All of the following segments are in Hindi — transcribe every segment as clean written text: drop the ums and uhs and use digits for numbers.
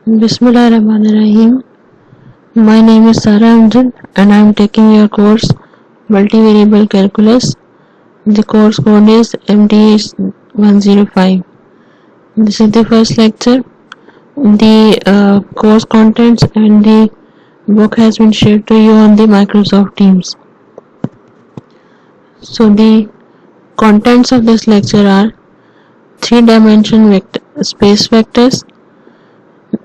Bismillahirrahmanirrahim. My name is Sara Amjad and I am taking your course Multivariable Calculus. The course code is MDH 105. This is the first lecture. The course contents and the book has been shared to you on the Microsoft Teams. So the contents of this lecture are 3-dimensional space vectors.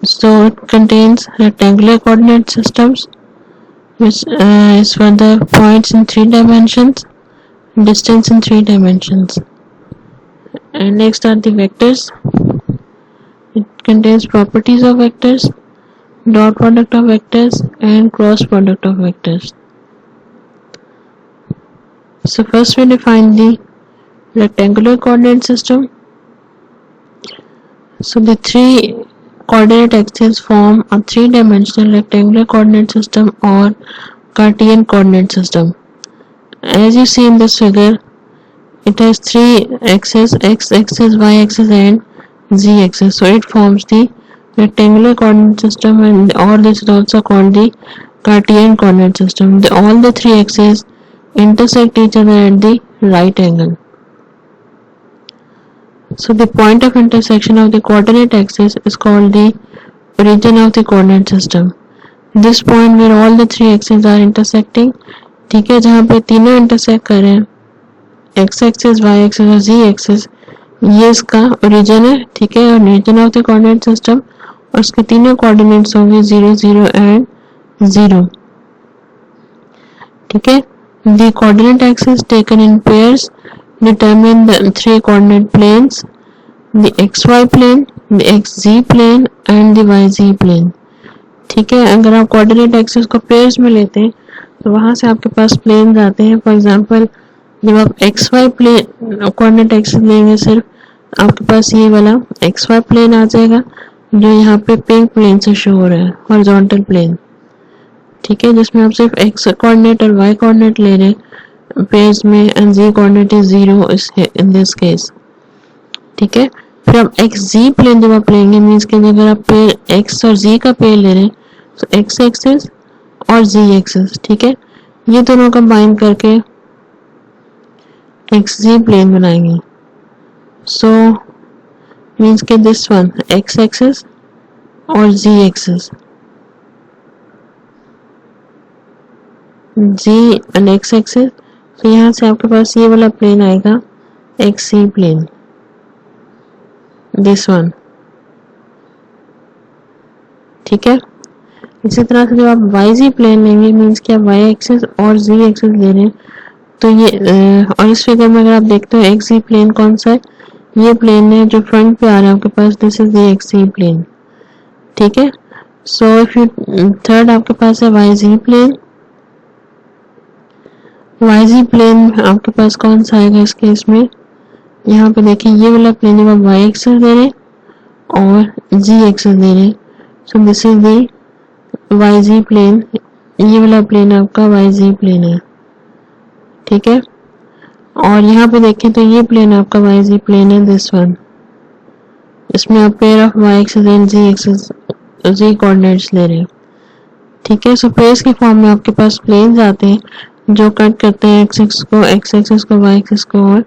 So it contains rectangular coordinate systems, which is for the points in 3 dimensions, distance in 3 dimensions. And next are the vectors. It contains properties of vectors, dot product of vectors, and cross product of vectors. So first we define the rectangular coordinate system. So the 3 coordinate axes form a 3-dimensional rectangular coordinate system or Cartesian coordinate system. As you see in this figure, it has 3 axes, x-axis, y-axis and z-axis. So it forms the rectangular coordinate system, or this is also called the Cartesian coordinate system. All the 3 axes intersect each other at the right angle. So the point of intersection of the coordinate axis is called the origin of the coordinate system. This point where all the 3 axes are intersecting, ठीक है, जहाँ पे तीनों इंटरसेक्ट कर रहे हैं, x एक्सिस, y एक्सिस और z एक्सिस, ये इसका ओरिजिन है, ठीक है, origin of the coordinate system, और इसके तीनों कोऑर्डिनेट्स होंगे 0 0 एंड 0, ठीक है. The coordinate axis taken in pairs determine the 3 coordinate planes, the xy plane, the xz plane and the yz plane. ठीक है, अगर आप कोऑर्डिनेट एक्सिस को पेयर्स में लेते हैं तो वहां से आपके पास प्लेन आते हैं. फॉर एग्जांपल जब आप xy प्लेन कोऑर्डिनेट एक्सिस लेंगे, सिर्फ आपके पास ये वाला xy प्लेन आ जाएगा जो यहाँ पे पिंक प्लेन से शो हो रहा है, हॉरिजॉन्टल प्लेन, ठीक है, जिसमें आप सिर्फ x कोऑर्डिनेट और y कोऑर्डिनेट ले रहे हैं पेयर्स में, and z coordinate is 0 in this case, ठीक है. फिर आप xz प्लेन जब आप लेंगे, मींस कि अगर आप पेयर x और z का पेयर ले रहे हैं तो x एक्सिस और z एक्सिस, ठीक है, ये दोनों कंबाइन करके xz प्लेन बनाएंगे. सो मींस कि दिस वन x एक्सिस और z axis, z and x axis. तो यहाँ से आपके पास ये वाला प्लेन आएगा xz प्लेन, दिस वन, ठीक है. इसी तरह से जब आप yz प्लेन लेंगे, मींस कि आप y एक्सिस और z एक्सिस ले रहे हैं, तो ये और इस फिगर में अगर आप देखते हो xz प्लेन कौन सा है, ये प्लेन है जो फ्रंट पे आ रहा है आपके पास, this is the xz plane, ठीक है. सो इफ यू थर्ड आपके पास है yz प्लेन. yz प्लेन आपके पास कौन सा आएगा इस केस में, यहाँ पे देखिए ये वाला प्लेन जब आप y एक्सिस दे रहे हैं और z एक्सिस दे रहे हैं, so this is the yz plane, ये वाला प्लेन आपका yz प्लेन है, ठीक है. और यहाँ पे देखिए तो ये प्लेन आपका yz प्लेन है, दिस वन, इसमें आप pair of y axis and z axis, z coordinates ले रहे हैं, ठीक है. सो पेयर्स के फॉर्म में आपके पास प्लेन्स आते हैं जो कट करते हैं x एक्सिस को, x एक्सिस को, y एक्सिस को और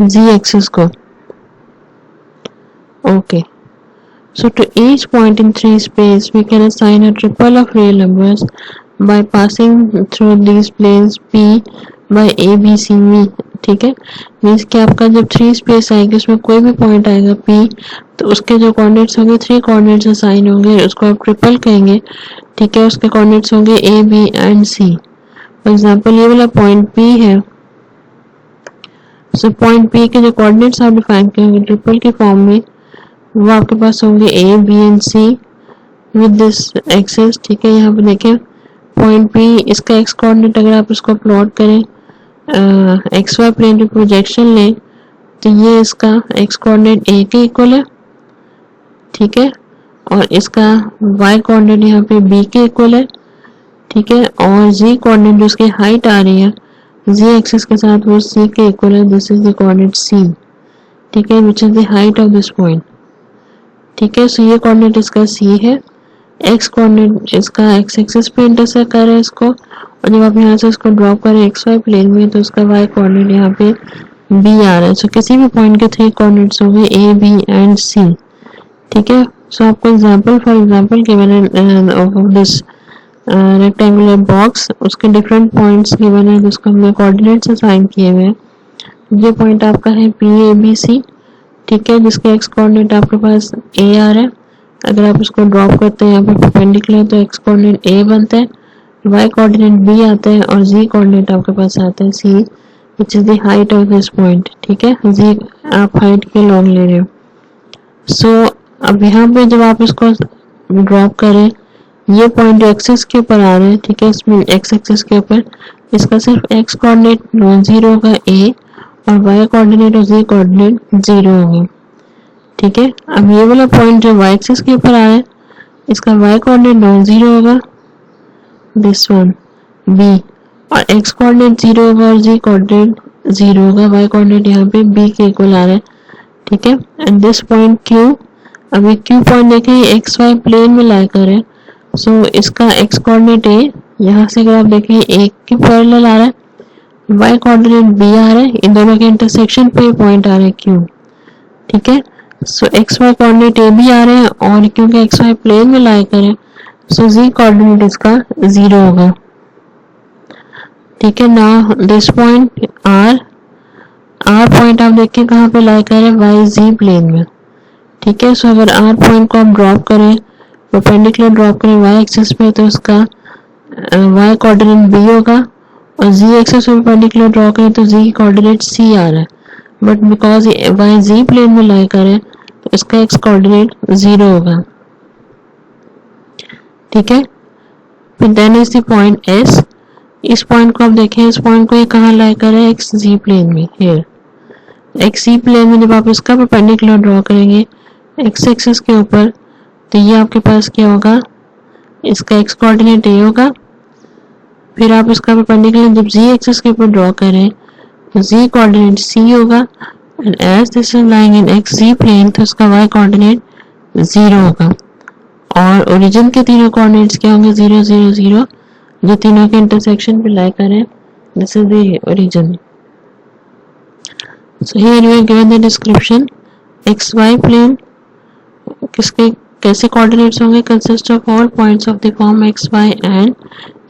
z एक्सिस को. Okay. So to each point in 3 space we can assign a triple of real numbers by passing through these planes p by a b c v, ठीक है. मीन्स कि आपका जब 3 स्पेस आएगी उसमें कोई भी पॉइंट आएगा p, तो उसके जो कोऑर्डिनेट्स होंगे 3 कोऑर्डिनेट्स असाइन होंगे, उसको आप ट्रिपल कहेंगे, ठीक है. उसके कोऑर्डिनेट्स होंगे a b and c. For example ये वाला पॉइंट p है, सो पॉइंट p के जो कोऑर्डिनेट्स आप डिफाइन करेंगे ट्रिपल के फॉर्म में, वो आपके पास होंगे a b and c with this axis, ठीक है. यहाँ पे देखें पॉइंट p, इसका x कोऑर्डिनेट अगर आप इसको प्लॉट करें, xy प्लेन पे प्रोजेक्शन लें, तो ये इसका x कोऑर्डिनेट a के इक्वल है, ठीक है, और इसका y कोऑर्डिनेट यहाँ पे b के इक्वल है, ठीक है, और z कोऑर्डिनेट जो उसकी हाइट आ रही है z एक्सिस के साथ वो c के इक्वल है, this is the coordinate c, ठीक है, विच is the height of this point, ठीक है। सो ये कोऑर्डिनेट इसका सी है, एक्स कोऑर्डिनेट इसका एक्स एक्सिस पे इंटरसेक्ट कर रहा है इसको, और जब आप यहाँ से इसको ड्रॉप करें एक्स वाई प्लेन में तो इसका वाई कोऑर्डिनेट यहाँ पे बी आ रहा है। सो किसी भी पॉइंट के 3 कोऑर्डिनेट्स होंगे ए, बी एंड सी। ठीक है। सो आपको फॉर एग्जांपल गिवन है ऑफ दिस रेक्टेंगुलर बॉक्स, उसके डिफरेंट पॉइंट्स गिवन है जिसको हमने कोऑर्डिनेट्स असाइन किए हुए हैं। ये पॉइंट आपका है पी ए बी सी, ठीक है, जिसका एक्स कोऑर्डिनेट आपके पास ए आ रहा है। अगर आप इसको ड्रॉप करते हैं यहाँ पे परपेंडिकुलर तो एक्स कोऑर्डिनेट ए बनता है, वाई कोऑर्डिनेट बी आता है और जी कोऑर्डिनेट आपके पास आता है C, which is the height of this point. ठीक है, जी आप हाइट के लॉन्ग ले रहे हो। सो अब यहाँ पे जब आप इसको ड्रॉप करें, ये पॉइंट जो एक्सिस के ऊपर आ रहा है, ठीक है, इसमें एक्स एक्सिस के ऊपर इसका सिर्फ एक्स कोऑर्डिनेट नॉन जीरो होगा ए, और वाई कोऑर्डिनेट और जी कोऑर्डिनेट जीरो होगा। ठीक है। अब ये वाला पॉइंट जो वाई एक्सिस के ऊपर आ रहा है, इसका वाई कोऑर्डिनेट नॉन जीरो होगा, दिस वन बी, और एक्स कोऑर्डिनेट जीरो होगा और जी कोऑर्डिनेट जीरो होगा। वाई कोऑर्डिनेट यहाँ पे बी के इक्वल आ रहा है। ठीक है। एंड दिस पॉइंट क्यू, अभी क्यू पॉइंट देखें एक्स वाई प्लेन में लाई कर है। सो इसका एक्स कोऑर्डिनेट ए, यहाँ से अगर आप देखें एक के पैरेलल आ रहा है, वाई कोऑर्डिनेट बी आ रहा है, इन दोनों के इंटरसेक्शन पे पॉइंट आ रहा है क्यू। ठीक है। सो एक्स वाई कोऑर्डिनेट ए भी आ रहे हैं, और क्योंकि एक्स वाई प्लेन में लाई कर है सो जी कोऑर्डिनेट इसका जीरो होगा। ठीक है। ना this point R, R point आप देखिए कहाँ पे लाई कर है, वाई जी प्लेन में। ठीक है। सो अगर आर पॉइंट को आप ड्रॉप करें, परपेंडिकुलर ड्रॉप करें वाई एक्सिस पे, तो उसका वाई कोऑर्डिनेट बी होगा, और जी एक्सिस पे परपेंडिकुलर ड्रॉ करें तो जी कोऑर्डिनेट सी आ रहा है, but because Y ji plane में लाई करे तो इसका एक्स कोऑर्डिनेट जीरो होगा। ठीक है। फिर then is the point S, इस पॉइंट को आप देखें, इस पॉइंट को ये कहाँ लाई करे, एक्स जी प्लेन में। हियर एक्स जी प्लेन में जब आप इसका परपेंडिकुलर ड्रॉ करेंगे एक्स एक्सिस के ऊपर, तो ये आपके पास क्या होगा, इसका एक्स कोऑर्डिनेट ए होगा। फिर आप इसका परपेंडिकुलर जब जी एक्सिस के ऊपर ड्रॉ करें तो जी कोऑर्डिनेट सी होगा, and as this is lying in X ji plane तो इसका वाई कोऑर्डिनेट जीरो होगा। और ओरिजिन के तीनों कोऑर्डिनेट्स क्या होंगे, जीरो जीरो जीरो, जो तीनों के इंटरसेक्शन पे लाई करें, this is the origin. So here we are given the description, x Y plane किसके कैसे कोऑर्डिनेट्स होंगे, consist of all points of the form x y and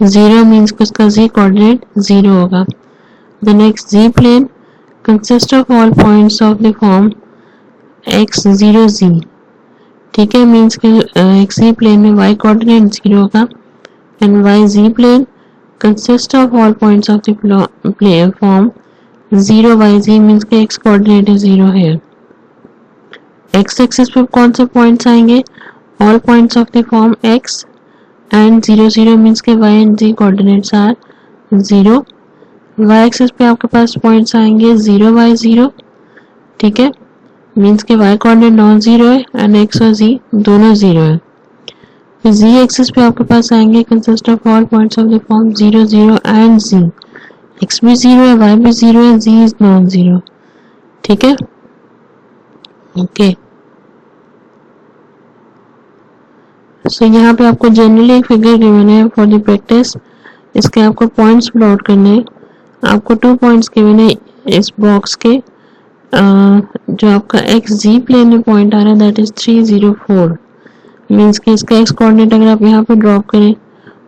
zero, means कि उसका जी कोऑर्डिनेट जीरो होगा। The next z plane consist of all points of the form x zero z. ठीक है, मींस कि एक्स जी प्लेन में वाई कोऑर्डिनेट जीरो होगा, and y ji plane consist of all points of the form zero y z, means कि एक्स कोऑर्डिनेट is जीरो है। एक्स एक्सिस पे कौन से पॉइंट्स आएंगे, all points of the form x and zero zero, means के y and z coordinates are zero. Y axis पे आपके पास पॉइंट्स आएंगे जीरो वाई जीरो, ठीक है, मींस के वाई कोऑर्डिनेट नॉन जीरो है एंड एक्स और जी दोनों जीरो है। फिर जी एक्सिस पे आपके पास आएंगे consist of all points of the form zero zero and Z, X भी जीरो है, वाई भी जीरो है, जी इज नॉन जीरो। ठीक है, ओके। सो यहाँ पे आपको जनरली एक फिगर गिवन है फॉर द प्रैक्टिस, इसके आपको पॉइंट्स प्लॉट करने हैं। आपको 2 पॉइंट्स गिवन है इस बॉक्स के, जो आपका एक्स जी प्लेन में पॉइंट आ रहा है दैट इज 304, मींस कि इसका एक्स कोऑर्डिनेट अगर आप यहाँ पे ड्रॉप करें,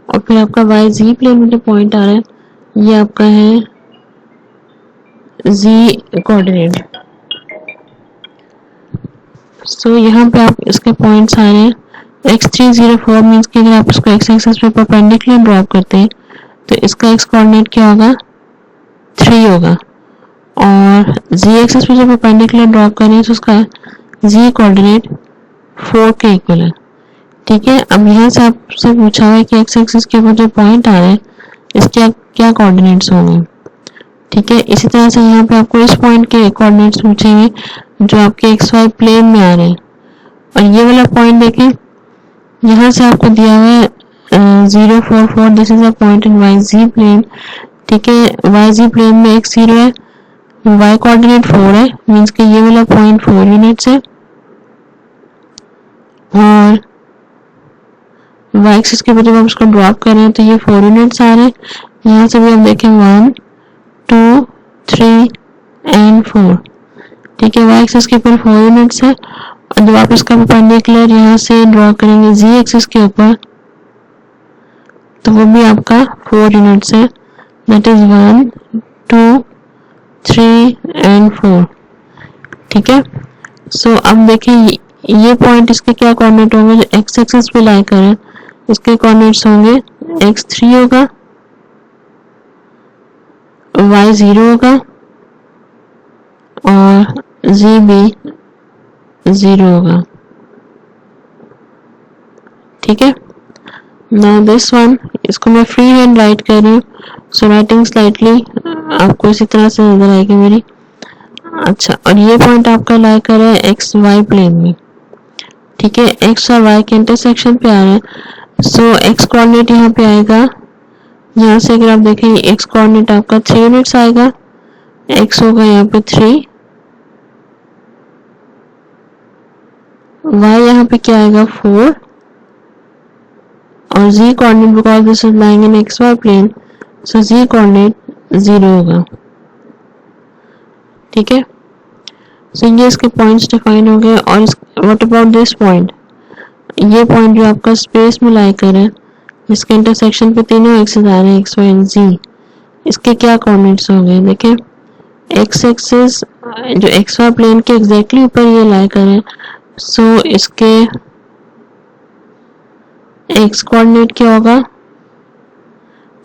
और फिर आपका वाई जी प्लेन में जो पॉइंट आ रहा है ये आपका है जी कोऑर्डिनेट। सो यहाँ पे आप इसके पॉइंट्स आ रहे हैं x304, मींस कि अगर आप इसको एक्स एक्सिस पे परपेंडिकुलर ड्रॉप करते हैं तो इसका एक्स कोऑर्डिनेट क्या होगा, 3 होगा, और जी एक्सिस पे जब परपेंडिकुलर ड्रॉप करें तो उसका जी कोऑर्डिनेट 4 के इक्वल है। ठीक है, अब यहाँ से आपसे पूछा हुआ है कि एक्स एक्सिस के ऊपर जो पॉइंट आ रहा है इसके क्या कोऑर्डिनेट्स होंगे। ठीक है, इसी तरह से यहाँ पे आपको इस पॉइंट के कोऑर्डिनेट्स पूछेंगे जो आपके एक्स वाई प्लेन में आ रहे हैं, और ये वाला पॉइंट देखें, यहाँ से आपको दिया हुआ है 044, this is a point in Y ji plane. ठीक है, वाई जी प्लेन में एक्स जीरो है, वाई कोऑर्डिनेट 4 है, मींस कि ये वाला पॉइंट 4 यूनिट्स है, और y एक्सिस के ऊपर जब हम उसको ड्रॉप कर रहे हैं तो ये 4 यूनिट्स आ रहे हैं। यहाँ से भी हम देखें 1 2 3 एंड 4। ठीक है, y एक्सिस के ऊपर 4 यूनिट्स है और जब आप इसका परपेंडिकुलर यहाँ से ड्रॉ करेंगे z एक्सिस के ऊपर तो वो भी आपका 4 यूनिट्स है, दैट इज 1 2 3 एंड 4। ठीक है, सो अब देखिए ये पॉइंट इसके क्या कोऑर्डिनेट होंगे, जो x एक्सिस पे लाई कर है इसके कोऑर्डिनेट्स होंगे x3 होगा, y0 होगा और z भी 0 होगा। ठीक है, नाउ दिस वन, इसको मैं फ्री हैंड राइट कर रही हूँ, सो राइटिंग स्लाइटली आपको इसी तरह से नजर आएगी मेरी। अच्छा, और ये पॉइंट आपका लाई कर रहा है एक्स वाई प्लेन में। ठीक है, एक्स और वाई के इंटरसेक्शन पे आ रहा है, सो एक्स कोऑर्डिनेट यहाँ पे आएगा, यहाँ से अगर आप देखें एक्स कोऑर्डिनेट आपका 3 यूनिट्स आएगा, एक्स होगा यहाँ पे 3, वाई यहाँ पे क्या आएगा 4 और z coordinate because this is lying in X Y plane, so z coordinate 0 होगा। ठीक है, सो ये इसके पॉइंट्स डिफाइन हो गए। और व्हाट अबाउट दिस पॉइंट, ये पॉइंट जो आपका स्पेस में लाई कर है जिसके इंटरसेक्शन पे तीनों एक्सिस आ रहे हैं एक्स वाई एंड z, इसके क्या कोऑर्डिनेट्स हो गए, देखें एक्स एक्सिस जो एक्स वाई प्लेन के एग्जैक्टली ऊपर ये लाई कर है, सो इसके एक्स कोऑर्डिनेट क्या होगा,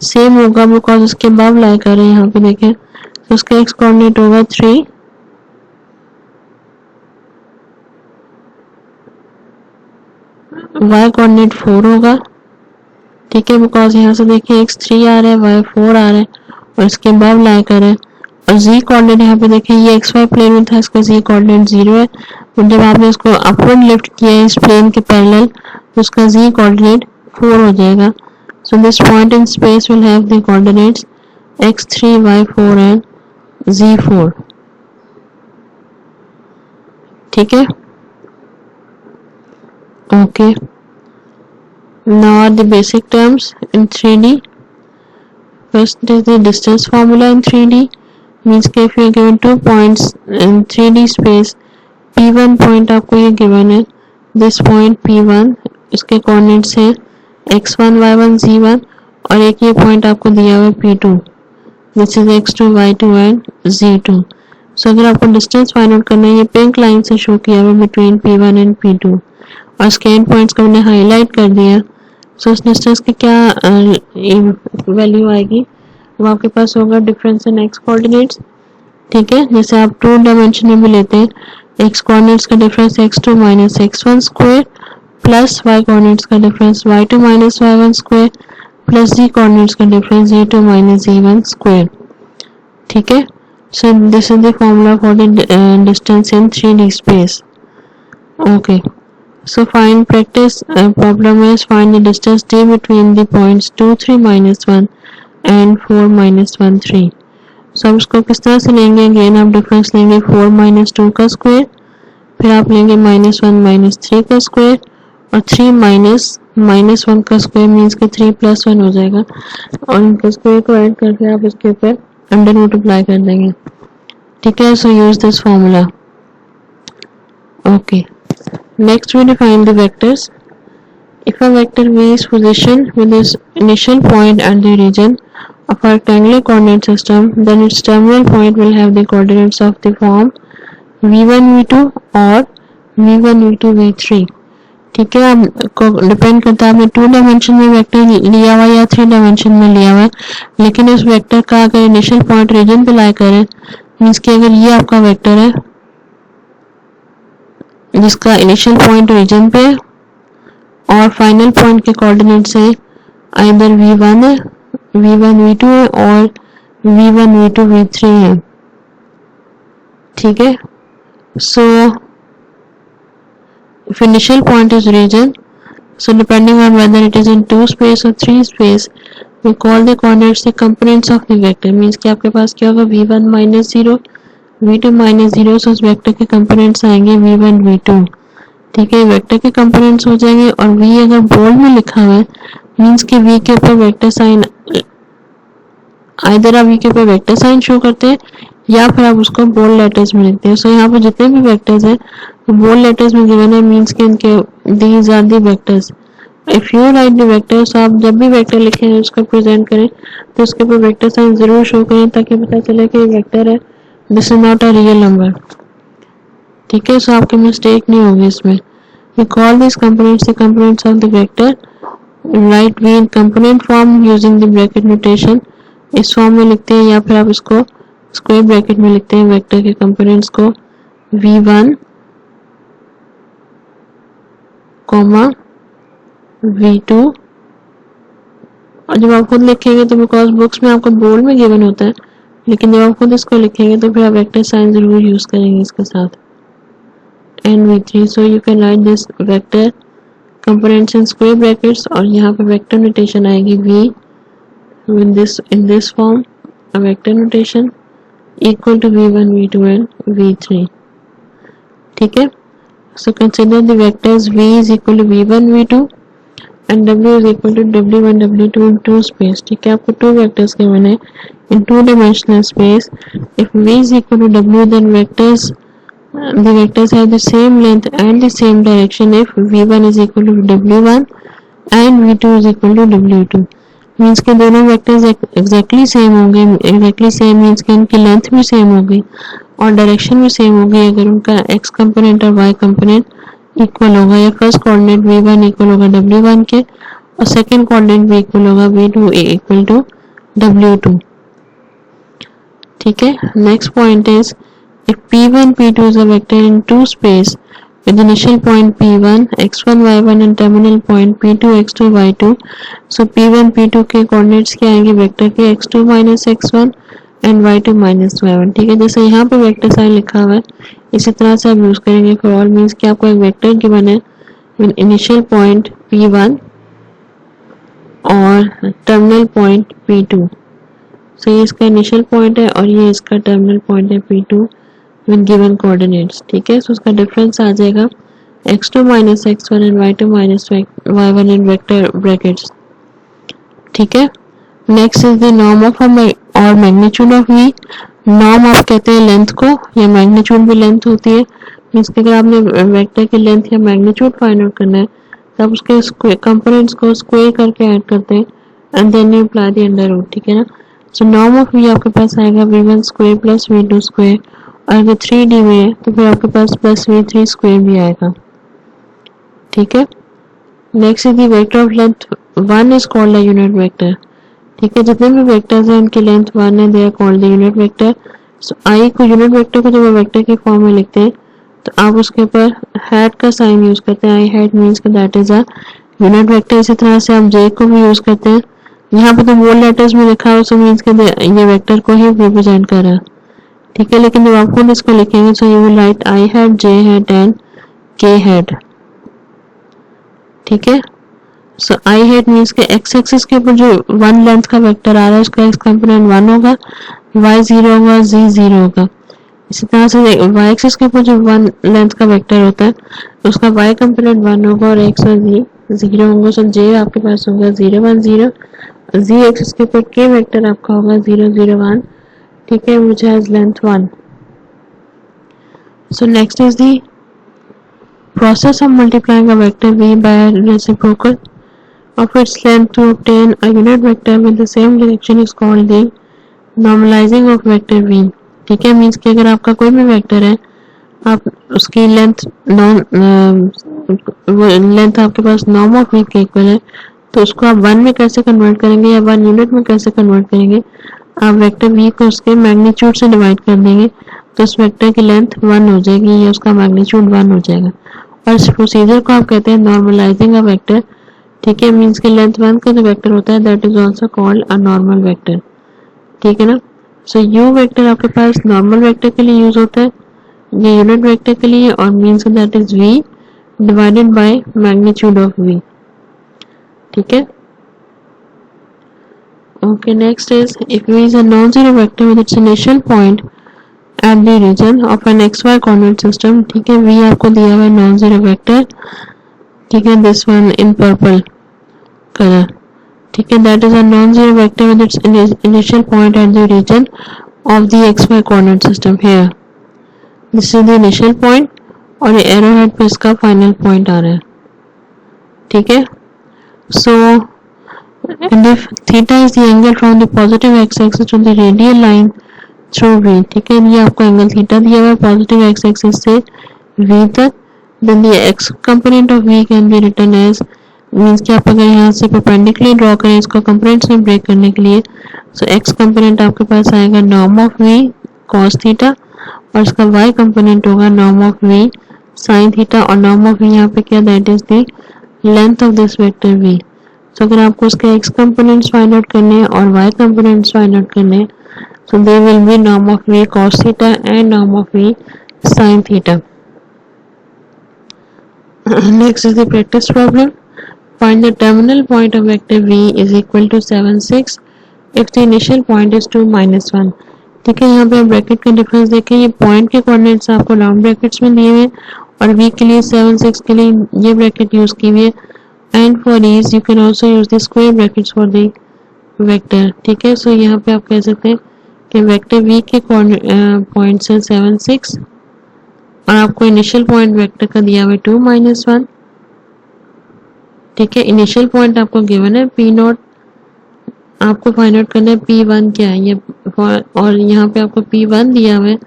सेम होगा बिकॉज उसके अबव लाई कर है, यहाँ पे देखें तो उसका एक्स कोऑर्डिनेट होगा 3, y कोऑर्डिनेट 4 होगा। ठीक है, बिकॉज यहाँ से देखिए x3 आ रहा है, y4 आ रहा है और इसके अबव लाई कर है। और z कोऑर्डिनेट यहाँ पे देखिए ये xy प्लेन में था, इसका z कोऑर्डिनेट 0 है, और जब आपने इसको अपवर्ड लिफ्ट किया है इस प्लेन के पैरेलल तो उसका z कोऑर्डिनेट 4 हो जाएगा। So this point in space will have the coordinates x3 y4 and z4। ठीक है, okay, now are the basic terms in 3D. First is the distance formula in 3D, means कि if you are given 2 points in 3D space, P1 point आपको ये given है, this point P1 इसके coordinates है x1 y1 z1 और एक ये point आपको दिया हुआ है P2, this is x2 y2 and z2। so अगर आपको distance find out करना है, ये pink line से show किया हुआ between P1 and P2 और इसके एंड पॉइंट्स को हमने हाईलाइट कर दिया। सो इस डिस्टेंस की क्या वैल्यू आएगी, वो आपके पास होगा डिफरेंस इन एक्स कोऑर्डिनेट्स। ठीक है, जैसे आप 2 डायमेंशन में भी लेते हैं, एक्स कोऑर्डिनेट्स का difference x2 minus x1 square plus y coordinates का difference y2 minus y1 square plus z coordinates का difference z2 minus z1 square. ठीक है, so this is the formula for the distance in 3D space. Okay, so find practice problem is find the distance d between the points 2 3 minus 1 and 4 minus 1 3। so अब इसको किस तरह से लेंगे, अगेन आप डिफरेंस लेंगे 4 माइनस 2 का स्क्वायर, फिर आप लेंगे माइनस 1 माइनस 3 का स्क्वायर और 3 माइनस 1 का स्क्वायर मीन्स कि 3 प्लस 1 हो जाएगा और इनके स्क्वायर को ऐड करके आप इसके ऊपर अंडर रूट अप्लाई कर देंगे। ठीक है, so use this formula. Okay, next we define the vectors. If a vector v is positioned with its initial point at the region of a rectangular coordinate system, then its terminal point will have the coordinates of the form v1 v2 or v1 v2 v3। ठीक है, आपको डिपेंड करता है आपने 2 डायमेंशन में वेक्टर लिया हुआ या 3 डायमेंशन में लिया हुआ है, लेकिन उस वेक्टर का अगर इनिशियल पॉइंट रीजन पे लाई करे, मीन्स कि अगर ये आपका वेक्टर है जिसका इनिशियल पॉइंट रीजन पे और फाइनल पॉइंट के कोऑर्डिनेट्स है आइदर v1 है, v1 v2 है और v1 v2 v3 है। ठीक है, सो if initial point is region, so depending on whether it is in 2 space or 3 space, we call the coordinates the components of the vector, means कि आपके पास क्या होगा v1 minus 0 v2 minus 0, so उस वेक्टर के कंपोनेंट्स आएंगे v1 v2। ठीक है, वेक्टर के कंपोनेंट्स हो जाएंगे। और v अगर बोल्ड में लिखा हुआ है मीन्स कि v के ऊपर वेक्टर साइन, आइदर आप v के ऊपर वेक्टर साइन शो करते हैं या फिर आप उसको बोल्ड लेटर्स में लिखते हैं। सो यहाँ पर जितने भी वेक्टर्स हैं वो बोल्ड लेटर्स में गिवन है, मीन्स कि इनके these are the vectors. If you write the vectors, आप जब भी वेक्टर लिखें उसको प्रेजेंट करें तो उसके ऊपर वेक्टर साइन जरूर शो करें ताकि पता चले कि ये वेक्टर है, this is not a real number. ठीक है, सो आपकी मिस्टेक नहीं होगी इसमें। We call this components the components of the vector, right we in component form using the bracket notation. इस फॉर्म में लिखते हैं या फिर आप इसको स्क्वायर ब्रैकेट में लिखते हैं वेक्टर के कंपोनेंट्स को, v1 कॉमा v2। और जब आप खुद लिखेंगे तो बिकॉज बुक्स में आपको बोल्ड में गिवन होता है, लेकिन जब आप खुद इसको लिखेंगे तो फिर आप वेक्टर साइन जरूर यूज करेंगे इसके साथ, and v3। So you can write this vector components in square brackets, और यहाँ पे वेक्टर नोटेशन आएगी v in this form, a vector notation equal to v1 v2 and v3। ठीक है, so consider the vectors v is equal to v1 v2 and w is equal to w1 w2 in two space। ठीक है, आपको टू वेक्टर्स गिवन है in two dimensional space। if v is equal to w, then the vectors have the same length and the same direction if v1 is equal to w1 and v2 is equal to w2। Means के दोनों वेक्टर्स एग्जैक्टली सेम होंगे। एग्जैक्टली सेम मीन्स के उनकी लेंथ भी सेम होगी और डायरेक्शन भी सेम होगी अगर उनका x कंपोनेंट और y कंपोनेंट इक्वल होगा, या फर्स्ट कोऑर्डिनेट v1 इक्वल होगा w1 के और सेकंड कोऑर्डिनेट v इक्वल होगा v2 इक्वल टू w2। ठीक है, next point is if p1 p2 is a vector in two space with initial point p1 x1 y1 and terminal point p2 x2 y2, so p1 p2 के कोऑर्डिनेट्स क्या आएंगे वेक्टर के x2 minus x1 and y2 minus y1। ठीक है, जैसे यहाँ पे वेक्टर साइन लिखा हुआ है इसी तरह से आप यूज करेंगे फॉर ऑल। मीन्स कि आपको एक वेक्टर गिवन है विद इनिशियल पॉइंट p1 और टर्मिनल पॉइंट p2। सो ये इसका इनिशियल पॉइंट है और ये इसका टर्मिनल पॉइंट है p2 with given coordinates। ठीक है, सो उसका डिफरेंस आ जाएगा x2 minus x1 and y2 minus y1 in vector brackets। ठीक है, next is the norm of और मैग्नीट्यूड ऑफ v। नॉर्म आप कहते हैं लेंथ को, या मैग्नीट्यूड भी लेंथ होती है। मीन्स कि अगर आपने वेक्टर की लेंथ या मैग्नीट्यूड फाइंड आउट करना है तब उसके कंपोनेंट्स को स्क्वायर करके ऐड करते हैं and then you apply the under root. ठीक है ना, सो नॉर्म ऑफ v आपके पास आएगा v1 square plus v2 square, और अगर 3D में है तो फिर आपके पास प्लस v3 स्क्वायर भी आएगा। ठीक है, next is the vector of length 1 is called a unit vector. ठीक है, जितने भी वेक्टर्स हैं उनकी लेंथ 1 है, they are called the unit vector. So I को यूनिट वेक्टर को जब आप वेक्टर की फॉर्म में लिखते हैं तो आप उसके ऊपर हैट का साइन यूज करते हैं। आई हैट मीन्स का that is a unit vector. इसी तरह से आप जे को भी यूज करते हैं। यहाँ पे तो बोल्ड लेटर्स में लिखा है सो मीन्स के ये वेक्टर को ही रिप्रेजेंट कर रहा है। ठीक है, लेकिन जब आप खुद इसको लिखेंगे so you will right I hat J hat and के हैट। ठीक है, सो आई हैट मीन्स के एक्स एक्सिस के ऊपर जो वन लेंथ का वेक्टर आ रहा है उसका एक्स कंपोनेंट 1 होगा, y 0 होगा, z 0 होगा। इसी तरह से y एक्सिस के ऊपर जो वन लेंथ का वेक्टर होता है उसका y कंपोनेंट 1 होगा और x और z 0 होंगे। सो j आपके पास होगा 0 1 0, z एक्सिस के ऊपर k वेक्टर आपका होगा 0 0 1। ठीक है, which has length 1। So next is the process of multiplying a vector v by a reciprocal of its length to obtain a unit vector with the same direction is called the normalizing of vector v। ठीक है, मीन्स कि अगर आपका कोई भी वेक्टर है आप उसकी लेंथ आपके पास नॉर्म ऑफ v के इक्वल है तो उसको आप 1 में कैसे कन्वर्ट करेंगे या 1 यूनिट में कैसे कन्वर्ट करेंगे, आप वेक्टर v को उसके मैग्नीट्यूड से डिवाइड कर देंगे तो उस वेक्टर की लेंथ 1 हो जाएगी या उसका मैग्नीट्यूड 1 हो जाएगा। और इस प्रोसीजर को आप कहते हैं नॉर्मलाइजिंग अ वेक्टर। ठीक है, मीन्स कि लेंथ 1 का जो वेक्टर होता है that is also called a normal vector. ठीक है ना, सो यू वेक्टर आपके पास नॉर्मल वेक्टर के लिए यूज होता है, ये यूनिट वेक्टर के लिए, और means that is v divided by magnitude of v। ठीक है, okay, next is if v is a non-zero vector with its initial point at the origin of an X Y coordinate system. ठीक है, वी आपको दिया हुआ है नॉन जीरो वेक्टर. ठीक है, this one in purple colour. ठीक है, that is a non zero vector with its initial point at the origin of the X Y coordinate system. Here this is the initial point और ये एरो हेड पे इसका फाइनल पॉइंट आ रहा है. ठीक है, so and if theta is the angle from the positive X axis to the radial line through v. ठीक है, ये आपको एंगल थीटा दिया हुआ है पॉजिटिव एक्स एक्सिस से v तक. Then the X component of v can be written as, means कि आप अगर यहाँ से परपेंडिकुलर ड्रॉ करें इसको कंपोनेंट्स में ब्रेक करने के लिए, सो एक्स कंपोनेंट आपके पास आएगा norm of v cos theta और इसका y कंपोनेंट होगा norm of v sin theta. और नॉर्म ऑफ v यहाँ पे क्या, that is the length of this vector v. सो अगर आपको उसके x कंपोनेंट्स फाइंड आउट करने हैं और y कंपोनेंट्स फाइंड आउट करने हैं, so they will be norm of v cos theta and norm of v sin theta. Next is the practice problem. Find the terminal point of vector v is equal to 7 6 if the initial point is 2 minus 1. ठीक है, यहाँ पे आप ब्रैकेट का डिफरेंस देखें. ये पॉइंट के कोऑर्डिनेट्स आपको राउंड ब्रैकेट्स में दिए हुए और v के लिए 7 6 के लिए ये ब्रैकेट यूज की हुई है. And for ease you can also use the square brackets for the vector. ठीक है, सो यहाँ पे आप कह सकते हैं कि वेक्टर v के पॉइंट्स हैं 7 6 और आपको इनिशियल पॉइंट वेक्टर का दिया हुआ है 2 minus 1. ठीक है, इनिशियल पॉइंट आपको गिवन है p नॉट, आपको फाइंड आउट करना है p1 क्या है ये, और यहाँ पे आपको p1 दिया हुआ है,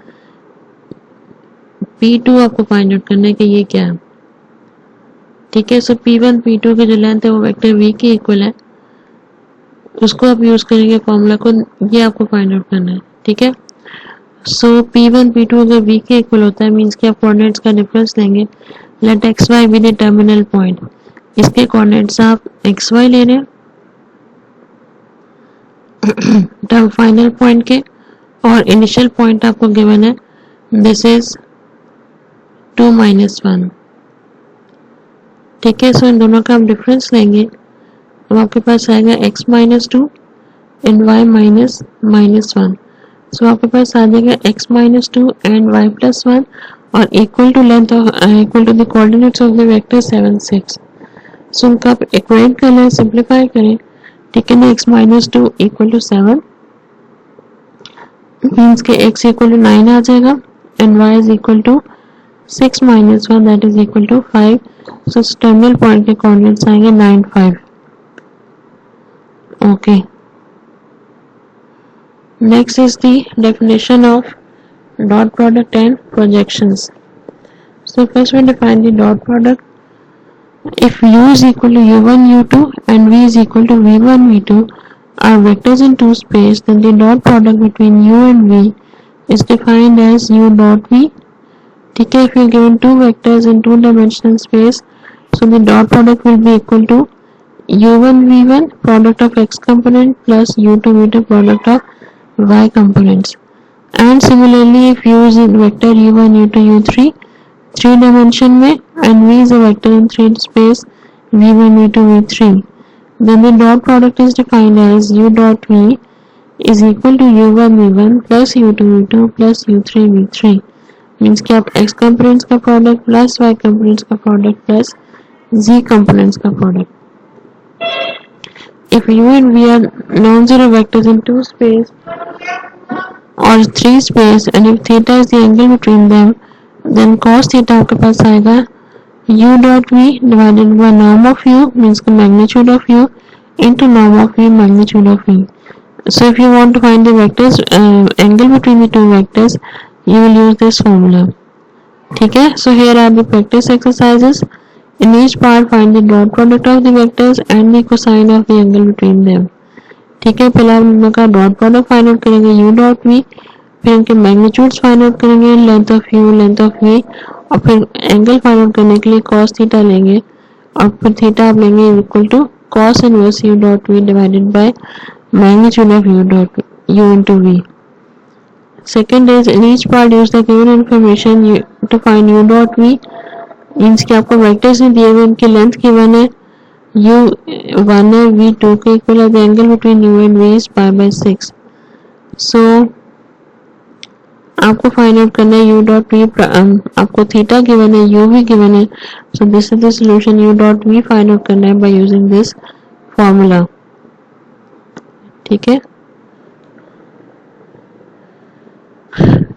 p2 आपको फाइंड आउट करना है कि ये क्या है. ठीक है, सो p1 p2 की जो लेंथ है वो वेक्टर v की इक्वल है, उसको आप यूज करेंगे फॉर्मूला को, ये आपको फाइंड आउट करना है. ठीक है, सो p1 p2 अगर v के इक्वल होता है मींस कि आप कोऑर्डिनेट्स का डिफरेंस लेंगे. Let X Y be the terminal point, इसके कोऑर्डिनेट्स आप एक्स वाई ले रहे हैं टर्म फाइनल पॉइंट के, और इनिशियल पॉइंट आपको गिवन है दिस इज 2 minus 1. ठीक है, सो इन दोनों का आप डिफरेंस लेंगे तो आपके पास आएगा x minus 2 and y minus minus 1. सो आपके पास आ जाएगा x minus 2 and y plus 1 और equal to length of equal to the coordinates of the vector 7 6. So उनका आप इक्वेट कर लें, सिंप्लीफाई करें. ठीक है ना, x minus 2 equal to 7 means के x इक्वल टू 9 आ जाएगा and y is equal to 6 minus 1 that is equal to 5. So terminal point के कोऑर्डिनेट्स आएंगे 9 5. Okay, next is the definition of dot product and projections. So first we define the dot product. If u is equal to u1 u2 and v is equal to v1 v2 are vectors in two space, then the dot product between u and v is defined as u dot v. ठीक है, if you are given two vectors in two dimensional space, so the dot product will be equal to u1 v1 product of x component plus u2 v2 product of y components. And similarly if u is in vector u1 u2 u3 three dimension में and v is a vector in three space v1 v2 v3, then the dot product is defined as u dot v is equal to u1 v1 plus u2 v2 plus u3 v3. Means कि आप x components का प्रोडक्ट प्लस y components का प्रोडक्ट प्लस z components का product. If u and v are non-zero vectors in two space or three space and if theta is the angle between them, then cos theta आपके पास आएगा u dot v divided by norm of u means the magnitude of u into norm of v magnitude of v. So if you want to find the vectors angle between the two vectors, you will use this formula. ठीक है, so here are the practice exercises. In each part find the dot product of the vectors and the cosine of the angle between them. ठीक है, पहले आप उनका डॉट प्रोडक्ट फाइंड आउट करेंगे u डॉट v, फिर उनके मैग्नीट्यूड्स फाइंड आउट करेंगे length of u length of v, और फिर एंगल फाइंड आउट करने के लिए cos थीटा लेंगे और फिर थीटा आप लेंगे equal to cos inverse u dot v divided by magnitude of u dot u into v. Second is in each part use the given information to find u dot v. Means कि आपको वेक्टर्स में दिए हुए उनकी लेंथ गिवन है, u1 है v2 के इक्वल है, the angle between u and v is pi by 6. सो आपको फाइंड आउट करना है u डॉट v, आपको थीटा गिवन है, u भी गिवन है, so this is the solution. u dot v find out करना है बाय यूजिंग दिस फॉर्मूला, ठीक है।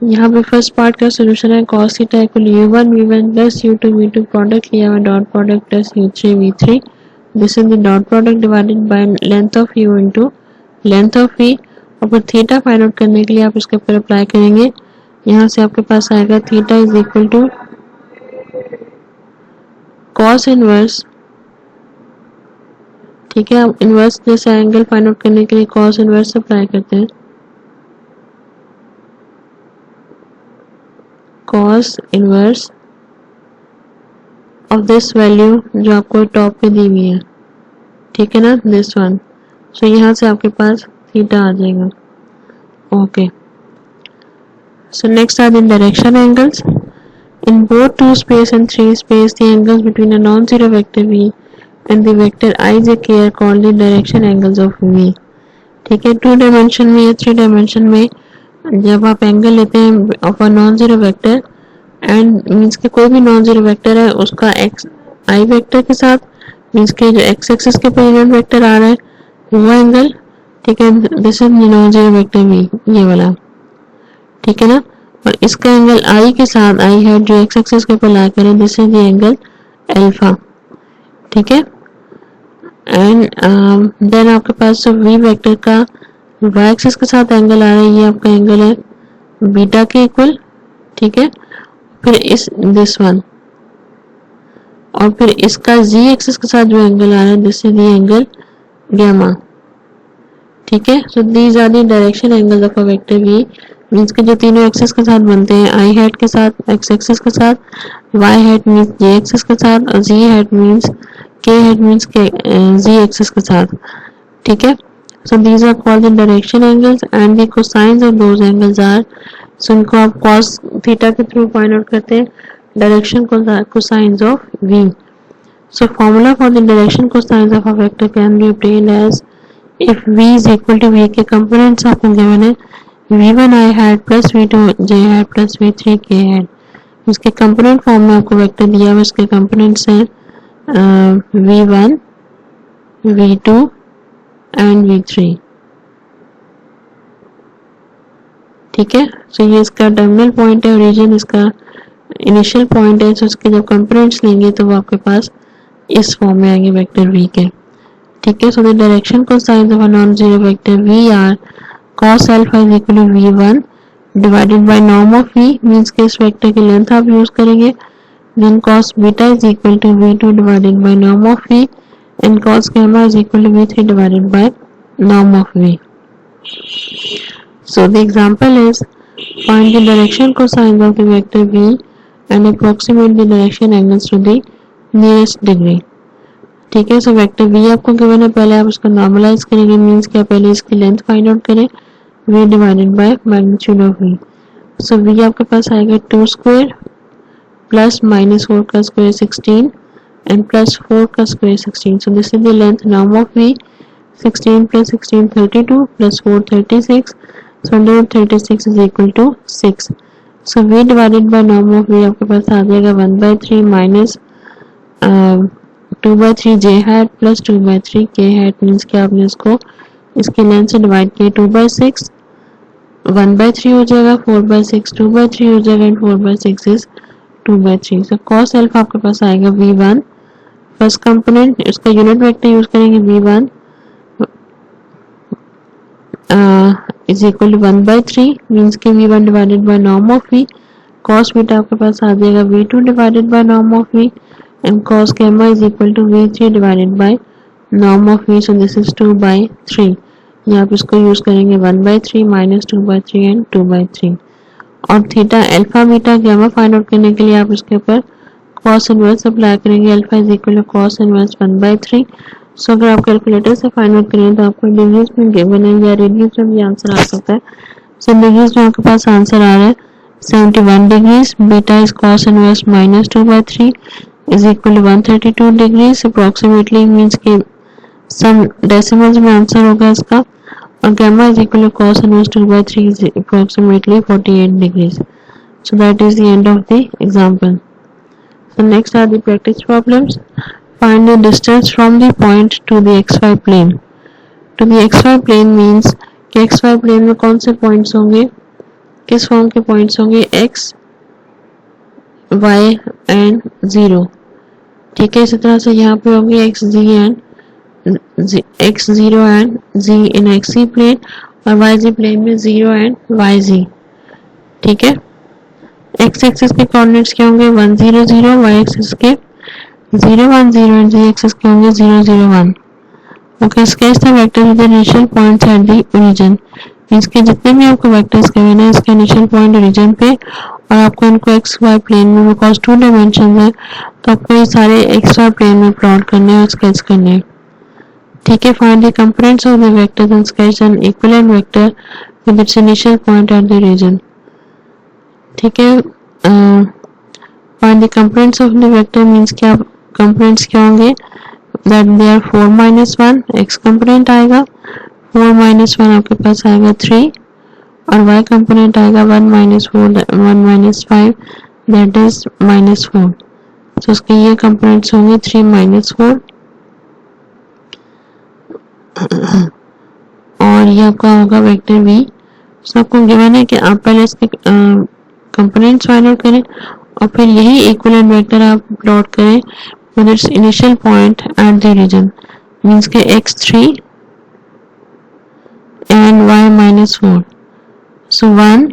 यहाँ पे फर्स्ट पार्ट का सॉल्यूशन है cos theta equal u1 v1 plus u2 v2 product लिया हुआ dot product plus u3 v3, this is the dot product divided by length of u into length of v। और फिर थीटा फाइंड आउट करने के लिए आप इसके ऊपर अप्लाई करेंगे, यहाँ से आपके पास आएगा theta is equal to cos inverse, ठीक है। अब इनवर्स जैसे एंगल फाइंड आउट करने के लिए कॉस इनवर्स अप्लाई करते हैं, cos inverse of this value जो आपको टॉप पे दी हुई है, ठीक है ना, दिस वन। सो यहाँ से आपके पास थीटा आ जाएगा, okay. So next are the direction angles in both 2 space and 3 space, the angles between a non-zero vector v and the vector ijk are called the direction angles of v, ठीक है। 2 डायमेंशन में या 3 डायमेंशन में जब आप एंगल लेते हैं of a non zero vector and means के कोई भी नॉन जीरो वेक्टर है उसका एक्स आई वेक्टर के साथ मींस के जो एक्स एक्सिस के पर यूनिट वेक्टर आ रहा है वो एंगल, ठीक है, this is non zero vector v, ये वाला, ठीक है ना। और इसका एंगल आई के साथ, आई है जो एक्स एक्सिस के ऊपर ला कर है, this is the angle alpha, ठीक है। एंड देन आपके पास वी वेक्टर का वाई एक्सिस के साथ एंगल आ रहा है, ये आपका एंगल है बीटा के इक्वल, ठीक है। फिर इस दिस वन और फिर इसका जी एक्सिस के साथ जो एंगल आ रहा है, this is the angle gamma, ठीक है। So these are the direction angle of a vector V, means के जो तीनों एक्सिस के साथ बनते हैं, आई हेड के साथ, एक्स एक्सिस के साथ, y hat means j axis के साथ और z hat means k hat means k z axis के साथ, ठीक है। So these are called the direction angles and the cosines of those angles are, so इनको आप cos थीटा के थ्रू फाइंड आउट करते हैं direction cosines of v। So formula for the direction cosines of a vector can be obtained as if v is equal to v के components आपको given है v1 i hat plus v2 j hat plus v3 k hat, इसके कंपोनेंट फॉर्म में आपको वेक्टर दिया हुआ, इसके कंपोनेंट्स हैं v1 v2 एंड v3, ठीक है। सो ये इसका टर्मिनल पॉइंट है, ओरिजिन इसका इनिशियल पॉइंट है, सो इसके जब कंपोनेंट्स लेंगे तो वो आपके पास इस फॉर्म में आएंगे वेक्टर v के, ठीक है। So the direction cosines of a non zero vector v are cos alpha is equal to v1 divided by norm of v, means के इस वेक्टर की लेंथ आप यूज करेंगे, then cos beta is equal to v2 divided by norm of v and cos gamma is equal to v3 divided by norm of v। So the example is find the direction cosines of the vector v and approximate the direction angles to the nearest degree, ठीक है। सो वेक्टर v आपको गिवन है, पहले आप उसको नॉर्मलाइज करेंगे, मींस क्या पहले इसकी लेंथ फाइंड आउट करें v divided by magnitude of v। So v आपके पास आएगा 2 स्क्वायर प्लस माइनस 4 का स्क्वायर 16 एंड प्लस 4 का square 16, so this is the length norm of v, 16 plus 16 32 plus 4 36, so under 36 is equal to 6, so v divided by norm of v आपके पास आ जाएगा 1/3 minus 2/3 j hat plus 2/3 k hat, means कि आपने इसको इसकी लेंथ से डिवाइड किया 2/6, 1/3 हो जाएगा, 4/6 2/3 हो जाएगा and 4/6 is 2/3। So cos alpha आपके पास आएगा v1 फर्स्ट कंपोनेंट, इसका यूनिट वेक्टर यूज करेंगे v1 is equal to 1/3, means के v1 divided by norm of v, cos beta आपके पास आ जाएगा v2 divided by norm of v and cos gamma is equal to v3 divided by norm of v, so this is 2/3। ये आप इसको यूज करेंगे 1/3 माइनस 2/3 एंड 2/3। और theta alpha beta gamma find out करने के लिए आप इसके ऊपर cos इनवर्स अप्लाई करेंगे, alpha is equal to cos inverse 1/3। So अगर आप कैलकुलेटर से फाइंड आउट करें तो आपको डिग्रीज में गिवन है या रेडियंस में भी आंसर आ सकता है। सो डिग्रीज में आपके पास आंसर आ रहा है 71 degrees, beta is cos inverse minus 2/3 is equal to 132 degrees approximately, means कि सम डेसिमल्स में आंसर होगा इसका। और gamma is equal to cos inverse 2 by 3 is approximately 48 degrees. So that is the end of the example. So next are the practice problems. Find the distance from the point to the xy plane. To the xy plane means कि xy plane में कौन से points होंगे, किस फॉर्म के points होंगे, x, y and 0. ठीक है, इसी तरह से यहाँ पे होंगे x, z and x0 and z in xz plane और yz plane में 0 and yz. ठीक है, x एक्सिस के कोऑर्डिनेट्स क्या होंगे 1 0 0, y एक्सिस के 0 1 0 and z एक्सिस के होंगे 0 0 1. Okay, sketch the vector with initial points at the origin. इसके जितने भी आपको वेक्टर्स गिवन है इसके इनिशियल पॉइंट ओरिजिन पे और आपको इनको एक्स वाई प्लेन में, बिकॉज 2 डायमेंशन है तो आपको ये सारे एक्स वाई प्लेन में प्लॉट करने और स्केच करने हैं. ठीक है, find the components of the vector and sketch an equivalent vector with its initial point at the origin. ठीक है, find the components of the vector means क्या कंपोनेंट्स क्या होंगे, that they are 4 minus 1 x component आएगा, 4 minus 1 आपके पास आएगा 3 और y कंपोनेंट आएगा 1 minus 4 1 minus 5 दैट इज -4. तो उसके ये कंपोनेंट्स होंगे 3 minus 4 और ये आपका होगा वेक्टर v. तो आपको गिवन है कि आप पहले इसके कंपोनेंट्स फाइंड आउट करें और फिर यही इक्विवेलेंट वेक्टर आप प्लॉट करें with its initial point at the origin. Means के x3 and y -4. So 1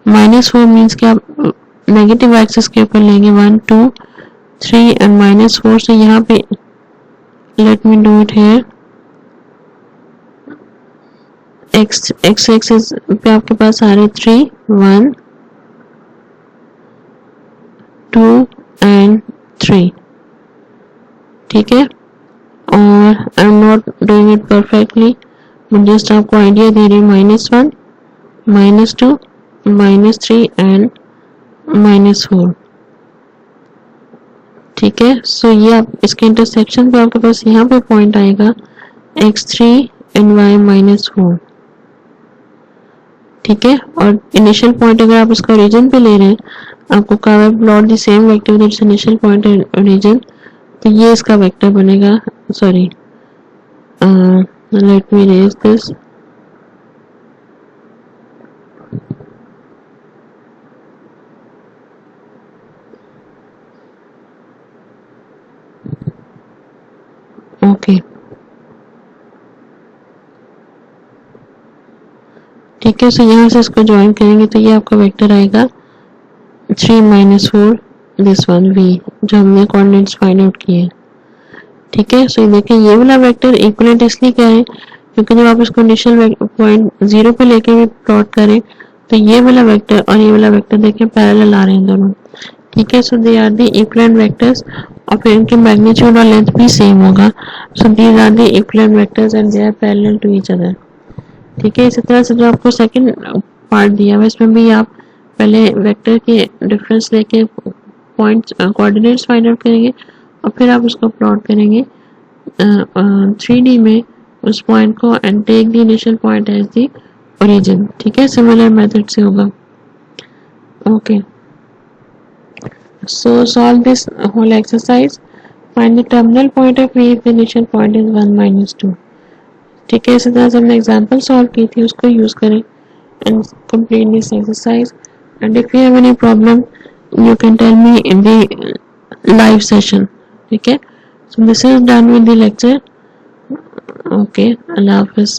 -4 means कि आप नेगेटिव एक्सिस के ऊपर लेंगे 1 2 3 and -4. So यहाँ पे let me do it here. x axis पे आपके पास आ रहे 3 1 2 and 3. ठीक है, और I am not doing it perfectly, मैं जस्ट आपको आइडिया दे रही हूँ. -1 -2 -3 एंड -4. ठीक है, सो ये आप इसके इंटरसेक्शन पे आपके पास यहाँ पे पॉइंट आएगा x3 एंड y -4. ठीक है, और इनिशियल पॉइंट अगर आप इसका ओरिजिन पे ले रहे हैं, आपको कहा है plot the same vector with its initial point and origin, तो ये इसका वेक्टर बनेगा. Sorry, let me erase this. Okay, ठीक है, सो यहाँ से इसको ज्वाइन करेंगे तो ये आपका वेक्टर आएगा 3 -4 दिस वन v, जो हमने कोऑर्डिनेट्स फाइंड आउट किए. ठीक है, सो देखिए ये वाला वेक्टर इक्विवेलेंट इसलिए क्या है क्योंकि जब आप इसको इनिशियल पॉइंट 0 पे लेके भी प्लॉट करें तो ये वाला वेक्टर और ये वाला वेक्टर देखें पैरेलल आ रहे हैं दोनों. ठीक है, so they are the equivalent vectors और फिर इनके मैग्नीट्यूड और लेंथ भी सेम होगा. So these are the equivalent vectors and they are parallel to each other. ठीक है, इसी तरह से जो आपको सेकंड पार्ट दिया हुआ इसमें भी आप पहले वेक्टर के डिफरेंस लेके पॉइंट्स कोऑर्डिनेट्स फाइंड आउट करेंगे और फिर आप उसको प्लॉट करेंगे 3D में उस पॉइंट को and take the initial point as the origin. ठीक है, सिमिलर मेथड से होगा. Okay, so solve this whole exercise. Find the terminal point of v, the initial point is 1 - 2. ठीक है, इसी तरह से हमने एग्जांपल सॉल्व की थी उसको यूज करें and complete this exercise. And if you have any problem you can tell me in the live session. ठीक है, so this is done with the lecture. Okay, Allah Hafiz.